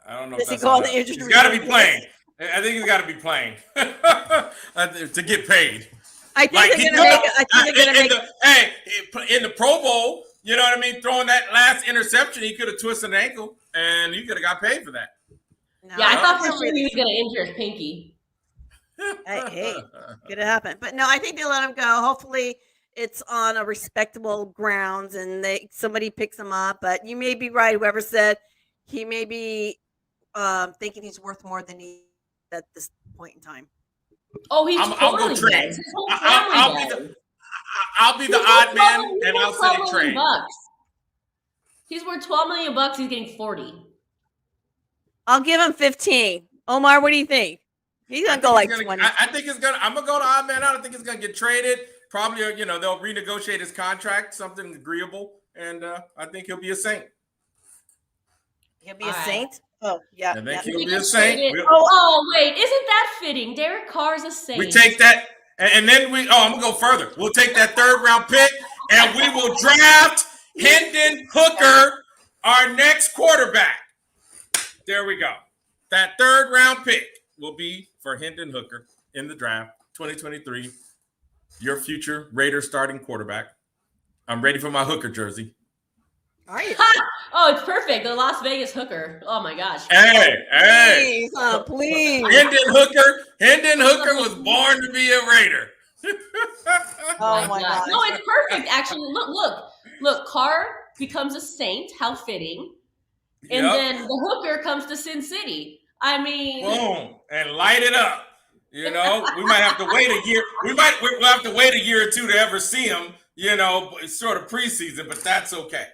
I don't know. Does he go on the injured? He's got to be playing. I think he's got to be playing to get paid. I think they're going to make. In the Pro Bowl, you know what I mean? Throwing that last interception, he could have twisted an ankle, and he could have got paid for that. No, yeah, I thought for sure he was going to injure his pinky. Hey, could have happened. But no, I think they let him go. Hopefully, it's on a respectable grounds, and somebody picks him up. But you may be right. Whoever said he may be thinking he's worth more than he at this point in time. Oh, he's I'll go trade. I'll be the odd man, and I'll say trade. He's worth $12 million. He's getting 40. I'll give him 15. Omar, what do you think? He's gonna go like 20. I think it's gonna. I'm gonna go to odd man out. I think it's gonna get traded. Probably, they'll renegotiate his contract, something agreeable, and I think he'll be a Saint. He'll be a Saint? Oh, yeah. I think he'll be a Saint. Oh, wait. Isn't that fitting? Derek Carr's a Saint. We take that, and then I'm going to go further. We'll take that third-round pick, and we will draft Hendon Hooker, our next quarterback. There we go. That third-round pick will be for Hendon Hooker in the draft, 2023. Your future Raiders starting quarterback. I'm ready for my Hooker jersey. Are you? Oh, it's perfect. The Las Vegas Hooker. Oh my gosh. Hey. Please. Hendon Hooker was born to be a Raider. Oh my God. No, it's perfect. Actually, look. Carr becomes a Saint. How fitting. And then the Hooker comes to Sin City. I mean, boom, and light it up. We might have to wait a year. We'll have to wait a year or two to ever see him. It's sort of preseason, but that's okay.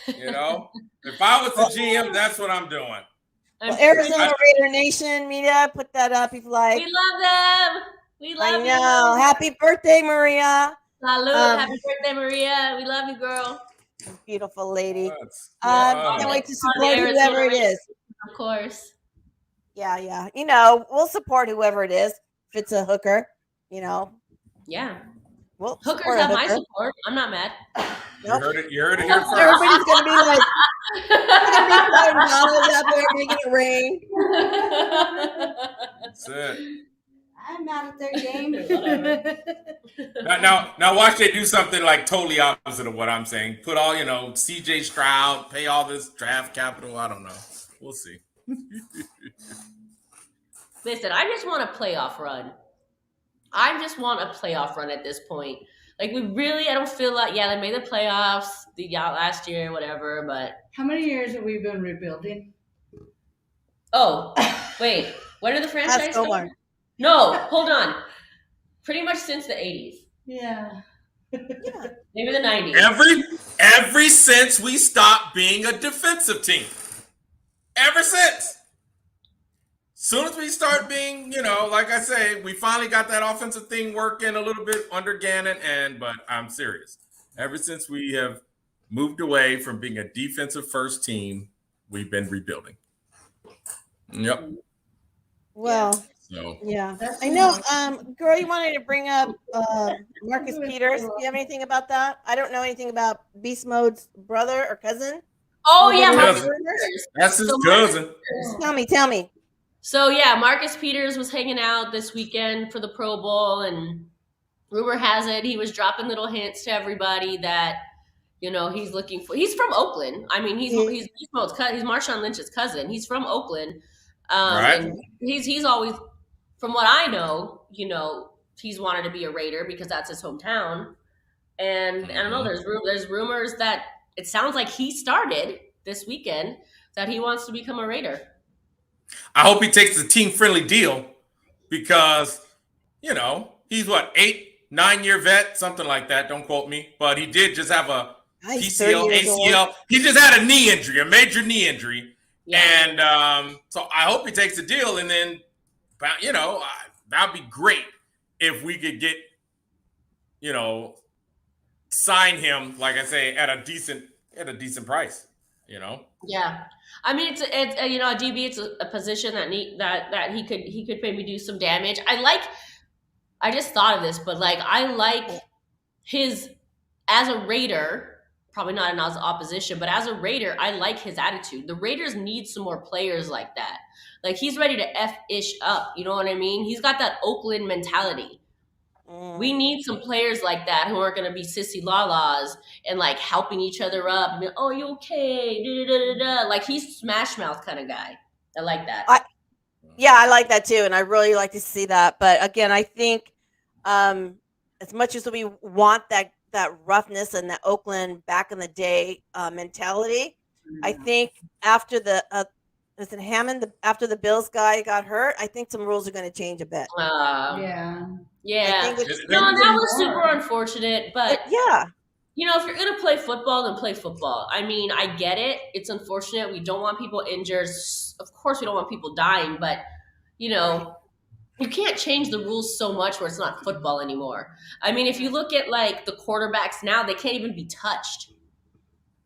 If I was the GM, that's what I'm doing. Well, Arizona Raider Nation media, put that up if you like. We love them. We love you. I know. Happy birthday, Maria. Salud. Happy birthday, Maria. We love you, girl. Beautiful lady. Can't wait to support whoever it is. Of course. Yeah. We'll support whoever it is. If it's a hooker, Yeah. Well, hookers have my support. I'm not mad. Nope. You heard it here first. Everybody's gonna be like, $5 out there making it rain. That's it. I'm not at their game. Now watch they do something like totally opposite of what I'm saying. Put all, CJ Stroud, pay all this draft capital. I don't know. We'll see. Listen, I just want a playoff run. I just want a playoff run at this point. Like, I don't feel like, they made the playoffs last year, whatever, but. How many years have we been rebuilding? Oh, wait. When did the franchise start? No, hold on. Pretty much since the 80s. Yeah. Maybe the 90s. Every since we stopped being a defensive team. Ever since. Soon as we start being, like I say, we finally got that offensive thing working a little bit under Gannon, but I'm serious. Ever since we have moved away from being a defensive first team, we've been rebuilding. Yep. Well, so. Yeah. I know. Girl, you wanted to bring up Marcus Peters. Do you have anything about that? I don't know anything about Beast Mode's brother or cousin. Oh, yeah. Marcus Peters. That's his cousin. Tell me. So, yeah, Marcus Peters was hanging out this weekend for the Pro Bowl, and rumor has it he was dropping little hints to everybody that, he's looking for – he's from Oakland. I mean, he's Marshawn Lynch's cousin. He's from Oakland. Right. And he's always – from what I know, he's wanted to be a Raider because that's his hometown. And I don't know, there's rumors that it sounds like he started this weekend that he wants to become a Raider. I hope he takes the team-friendly deal because, he's what, 8-9 year vet, something like that. Don't quote me. But he did just have a PCL, ACL. He just had a knee injury, a major knee injury. Yeah. And so I hope he takes the deal. And then, that'd be great if we could get, sign him, like I say, at a decent price, Yeah. I mean, it's a DB. It's a position that he could maybe do some damage. I just thought of this, but I like his as a Raider. Probably not as opposition, but as a Raider, I like his attitude. The Raiders need some more players like that. Like he's ready to F-ish up. You know what I mean? He's got that Oakland mentality. We need some players like that who aren't going to be sissy la-las and helping each other up. And, oh, you okay? Da-da-da-da-da. Like he's smash mouth kind of guy. I like that. I like that too, and I really like to see that. But again, I think as much as we want that roughness and that Oakland back in the day mentality, I think after the was it Hammond after the Bills guy got hurt, I think some rules are going to change a bit. Yeah. That was super unfortunate, but yeah. If you're going to play football, then play football. I mean, I get it. It's unfortunate. We don't want people injured. Of course, we don't want people dying, but, you can't change the rules so much where it's not football anymore. I mean, if you look at, the quarterbacks now, they can't even be touched,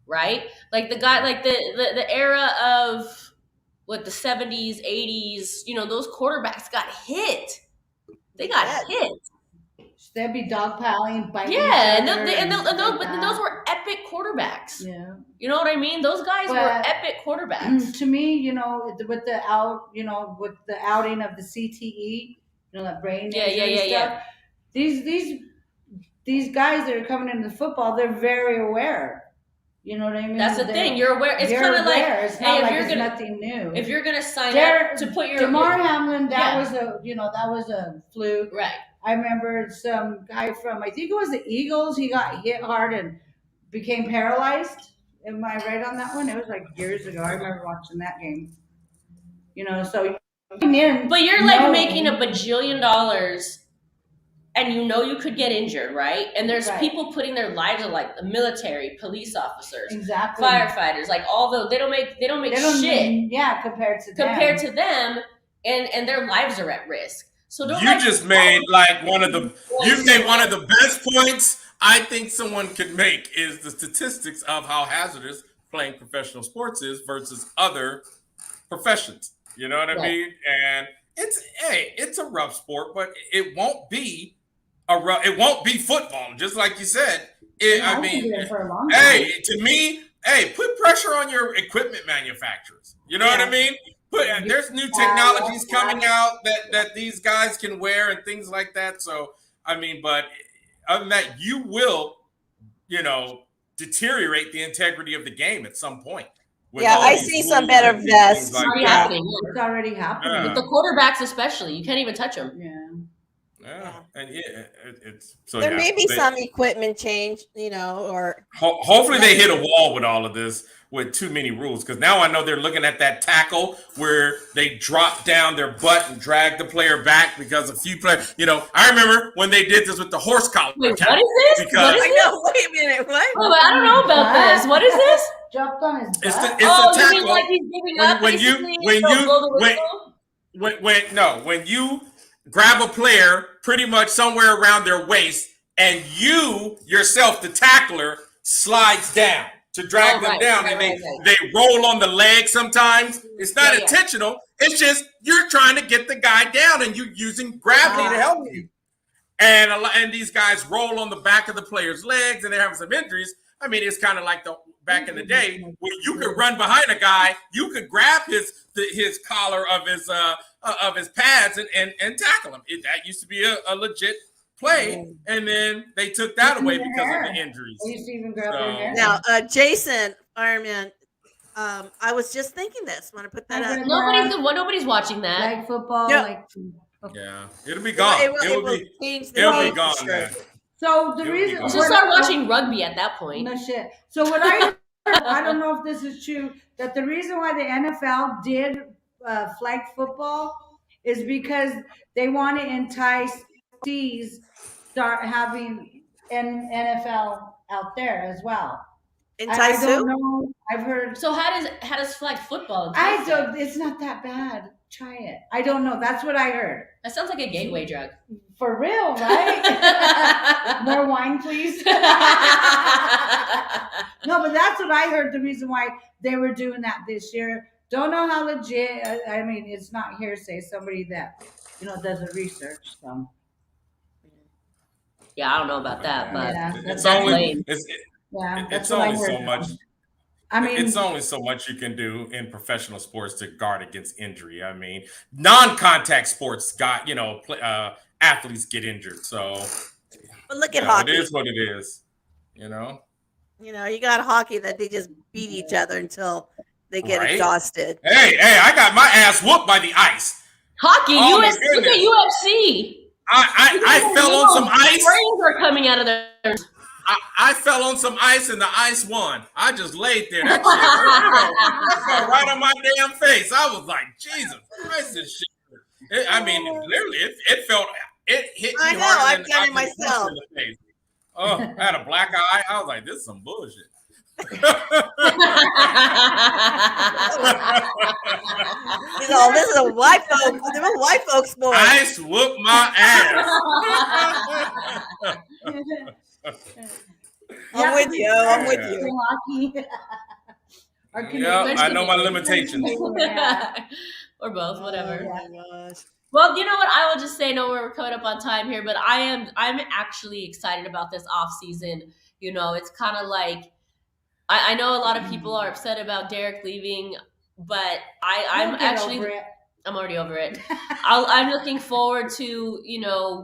right? Like the guy, the era of, the 70s, 80s, those quarterbacks got hit. They got hit. They'd be dogpiling, biting. Yeah, and those were epic quarterbacks. Yeah, you know what I mean. Those guys were epic quarterbacks. To me, with the outing of the CTE, that brain injury stuff. These guys that are coming into football, they're very aware. You know what I mean? That's the thing. You're aware. It's kind of it's not like it's nothing new. If you're gonna sign up to put your Damar Hamlin, that was a fluke. Right. I remember some guy from, I think it was the Eagles. He got hit hard and became paralyzed. Am I right on that one? It was years ago. I remember watching that game. So. But you're making $1 bajillion, and you could get injured, right? And there's people putting their lives on the military, police officers, firefighters, although they don't make shit. Compared to them, and their lives are at risk. So don't you just made one of the best points I think someone could make is the statistics of how hazardous playing professional sports is versus other professions. You know what I mean? And it's a rough sport, but it won't be football, just like you said. To me, put pressure on your equipment manufacturers. You know what I mean? There's new technologies coming out that these guys can wear and things like that. So, but other than that, you will, deteriorate the integrity of the game at some point. Yeah, I see some better vests. It's already happening. It's already happening. Yeah. With the quarterbacks especially. You can't even touch them. Yeah. And it's so there may be some equipment change, or hopefully they hit a wall with all of this with too many rules, because now I know they're looking at that tackle where they drop down their butt and drag the player back because a few players, I remember when they did this with the horse collar. Wait, what is this? What is this? Wait a minute, what? Oh, I don't know about this. What is this? Jumped on his butt. It's the tackle. You mean he's giving up when you grab a player pretty much somewhere around their waist and you yourself, the tackler, slides down to drag them down, and they roll on the leg sometimes. It's not intentional. It's just you're trying to get the guy down and you're using gravity to help you. And these guys roll on the back of the player's legs and they're having some injuries. It's kind of like back in the day when you could run behind a guy, you could grab his collar of his pads and tackle him. That used to be a legit play, and then they took that away because of the injuries. They used to even grab their hair. Now, Jason Ironman, I was just thinking this. Want to put that up? Nobody's watching that. Like football, Yeah, it'll be gone. It'll be gone. So the He'll be reason gone. Just start watching rugby at that point. No shit. So what I heard, I don't know if this is true, that the reason why the NFL did flag football is because they want to entice C's start having NFL out there as well. I Entice don't who? know. I've heard. So how does flag football? I entice don't. them? It's not that bad. Try it. I don't know. That's what I heard. That sounds like a gateway drug. For real, right? More wine, please. No, but that's what I heard. The reason why they were doing that this year. Don't know how legit. I mean, it's not hearsay. Somebody that does the research. So Yeah, I don't know about that, but yeah, It's only yeah, that's it's what I only heard. so much. I mean, It's only so much you can do in professional sports to guard against injury. I mean, non-contact sports got athletes get injured. So, But look at hockey. it is what it is. You got hockey that they just beat each other until they get exhausted. Hey, I got my ass whooped by the ice. hockey, Oh, my look at UFC. I fell on some ice. Brains are coming out of their. I fell on some ice and the ice won. I just laid there. That shit fell right on my damn face. I was like, Jesus Christ, this shit. I mean, literally, it hit me I know, harder I've than done I it could punch myself. in the face. Oh, I had a black eye. I was like, this is some bullshit. This is a white folks sport. Ice whooped my ass. I'm with you. I'm with Yeah. you. hockey. Yeah, I know my limitations. Or both, whatever. Oh my gosh. Well, you know what? I will just say, no, we're coming up on time here, but I'm actually excited about this off season. It's kind of like I know a lot of people are upset about Derek leaving, but I'm already over it. I'm looking forward to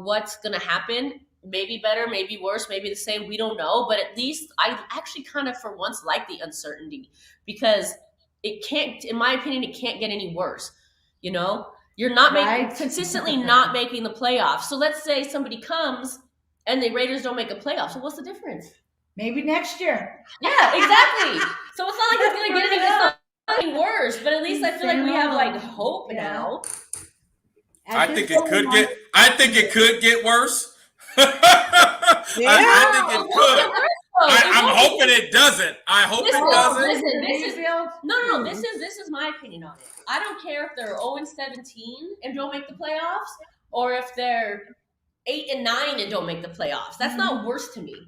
what's gonna happen. Maybe better, maybe worse, maybe the same. We don't know, but at least I actually kind of for once like the uncertainty because it can't, in my opinion, it can't get any worse. You're not consistently not making the playoffs. So let's say somebody comes and the Raiders don't make a playoff. So what's the difference? Maybe next year. Yeah, exactly. So it's not like it's gonna get any worse, but at least I feel like we have like hope now. I think it could get worse. I think it could. I'm hoping it doesn't. I hope it doesn't. No. This is my opinion on it. I don't care if they're 0-17 and don't make the playoffs, or if they're 8-9 and don't make the playoffs. That's not worse to me.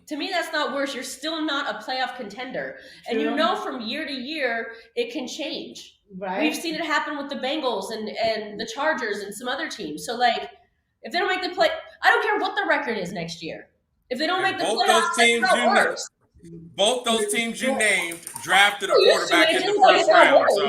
To me, that's not worse. You're still not a playoff contender, and from year to year it can change. Right. We've seen it happen with the Bengals and the Chargers and some other teams. So like, if they don't make the play, I don't care what the record is next year. If they don't make the playoffs, both those teams you named drafted a quarterback in the first round. So.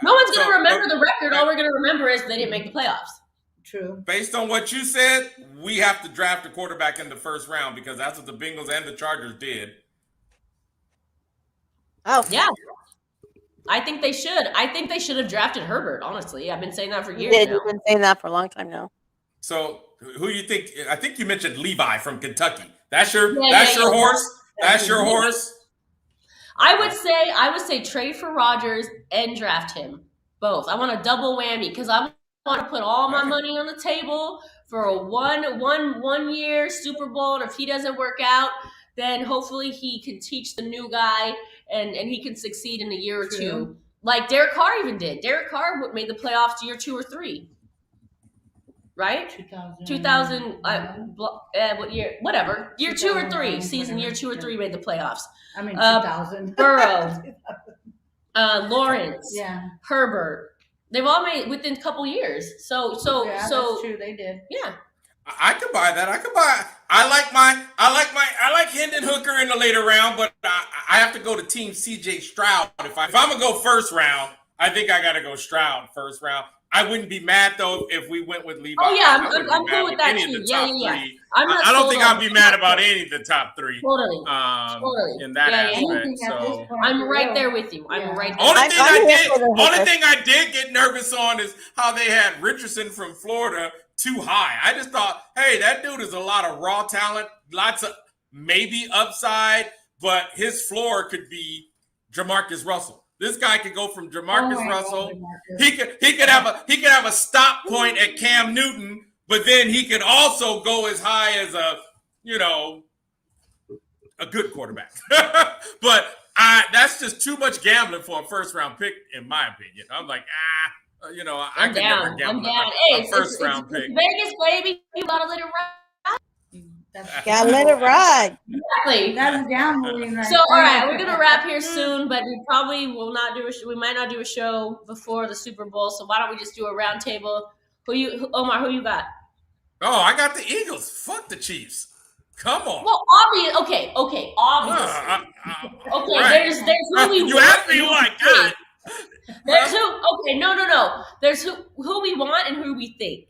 No one's going to remember the record. All we're going to remember is they didn't make the playoffs. True. Based on what you said, we have to draft a quarterback in the first round because that's what the Bengals and the Chargers did. Oh, yeah. I think they should. I think they should have drafted Herbert, honestly. I've been saying that for years now. You've been saying that for a long time now. So who you think? I think you mentioned Levi from Kentucky. That's your horse? That's your horse? I would say trade for Rodgers and draft him. Both. I want a double whammy because I want to put all my money on the table for a one year Super Bowl. And if he doesn't work out, then hopefully he can teach the new guy and he can succeed in a year or two. Like Derek Carr even did. Derek Carr made the playoffs year 2 or 3. Right? 2000 what year? Whatever. Year 2 or 3. Season year 2 or 3 made the playoffs. I mean 2000. Burrow. Lawrence. Yeah. Herbert. They've all made within a couple years. So that's true. They did. Yeah. I could buy that. I like Hendon Hooker in the later round, but I have to go to Team CJ Stroud. If I'm gonna go first round, I think I gotta go Stroud first round. I wouldn't be mad though if we went with Levi. Oh yeah, I'm cool with that too. Yeah. I don't think I'd be mad about any of the top 3. Totally. In that aspect. So I'm right there with you. I'm right there. Only thing I did get nervous on is how they had Richardson from Florida too high. I just thought, hey, that dude is a lot of raw talent, lots of maybe upside, but his floor could be Jamarcus Russell. This guy could go from Jamarcus Russell. God, he could have a stop point at Cam Newton, but then he could also go as high as a good quarterback. But that's just too much gambling for a first round pick, in my opinion. I'm like, I could never gamble a first round pick. Vegas, baby, you gotta let it ride. Gotta let it ride. Exactly. That's gambling, right? So, all right, we're gonna wrap here soon, but we probably will not do. We might not do a show before the Super Bowl. So why don't we just do a round table? Omar? Who you got? Oh, I got the Eagles. Fuck the Chiefs. Come on. Well, obviously. Obviously. Okay, right. there's who we you want. asked me like that. There's who. Okay, no. There's who we want and who we think.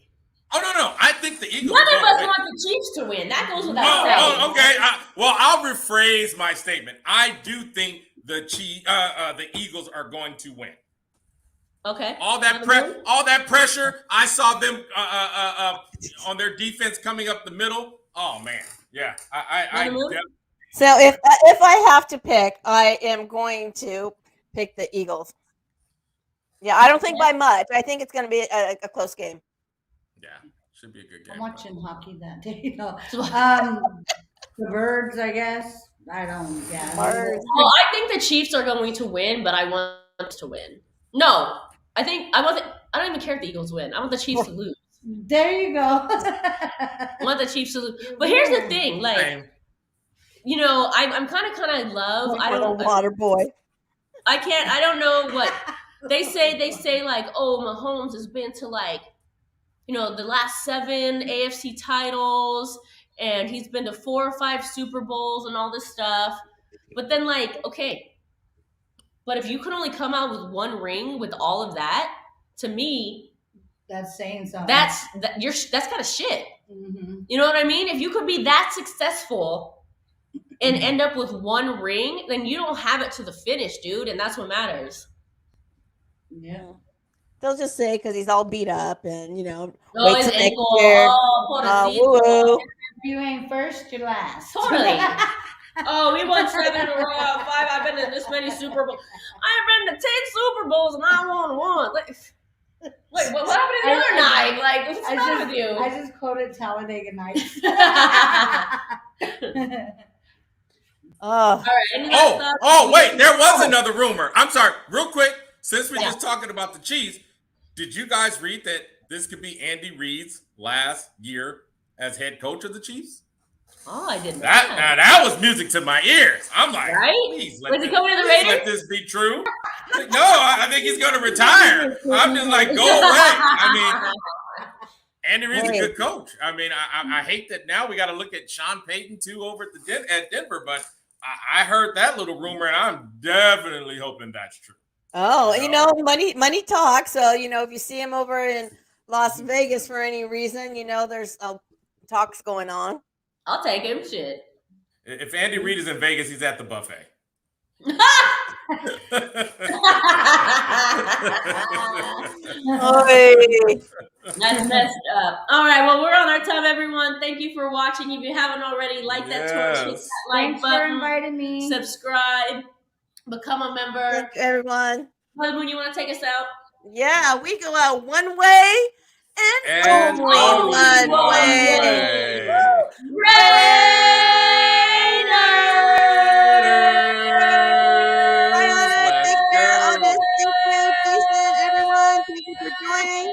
Oh no! I think the Eagles. None of us want the Chiefs to win. That goes without saying. Oh, okay. I'll rephrase my statement. I do think the Eagles are going to win. Okay. All that pressure. I saw them on their defense coming up the middle. Oh man, yeah. So if I have to pick, I am going to pick the Eagles. Yeah, I don't think by much. I think it's going to be a close game. Yeah, should be a good game. I'm watching hockey that day. The Birds, I guess. I don't. Yeah. Birds. Well, I think the Chiefs are going to win, but I want them to win. No, I don't even care if the Eagles win. I want the Chiefs to lose. There you go. I want the Chiefs to lose. But here's the thing, like, I'm kind of love. I don't water boy. I don't know what they say. They say like, oh, Mahomes has been to like, the last 7 AFC titles, and he's been to 4 or 5 Super Bowls and all this stuff. But then, like, okay, but if you could only come out with 1 ring with all of that, to me, that's saying something. That's kind of shit. Mm-hmm. You know what I mean? If you could be that successful and end up with 1 ring, then you don't have it to the finish, dude, and that's what matters. Yeah. They'll just say because he's all beat up and wait his till ankle. next year. Woo. If you ain't first, you're last. Totally. Oh, we won 7 in a row, 5. I've been to this many Super Bowls. I've been to 10 Super Bowls and I won 1. Wait, what happened the other night? Like, what's wrong with you? I just quoted Talladega Nights. All right. Wait, there was another rumor. I'm sorry, real quick. Since we're just talking about the Chiefs, did you guys read that this could be Andy Reid's last year as head coach of the Chiefs? Oh, I didn't know that was music to my ears. I'm like, please was he coming to the Raiders? Let this be true. No, I think he's going to retire. I'm just like, go away. I mean, Andy Reid's a good coach. I mean, I hate that now we got to look at Sean Payton too over at Denver, but I heard that little rumor, and I'm definitely hoping that's true. Oh, money talks. So, if you see him over in Las Vegas for any reason, there's talks going on. I'll take him. Shit. If Andy Reid is in Vegas, he's at the buffet. That's messed up. All right, well, we're on our time, everyone. Thank you for watching. If you haven't already, like that torch, hit that like button. Thanks for inviting me. Subscribe. Become a member. Thank you, everyone. When you want to take us out? Yeah, we go out one way and only one way. Raiders! Take care, August. Thank you, Jason, everyone. Thank you for joining.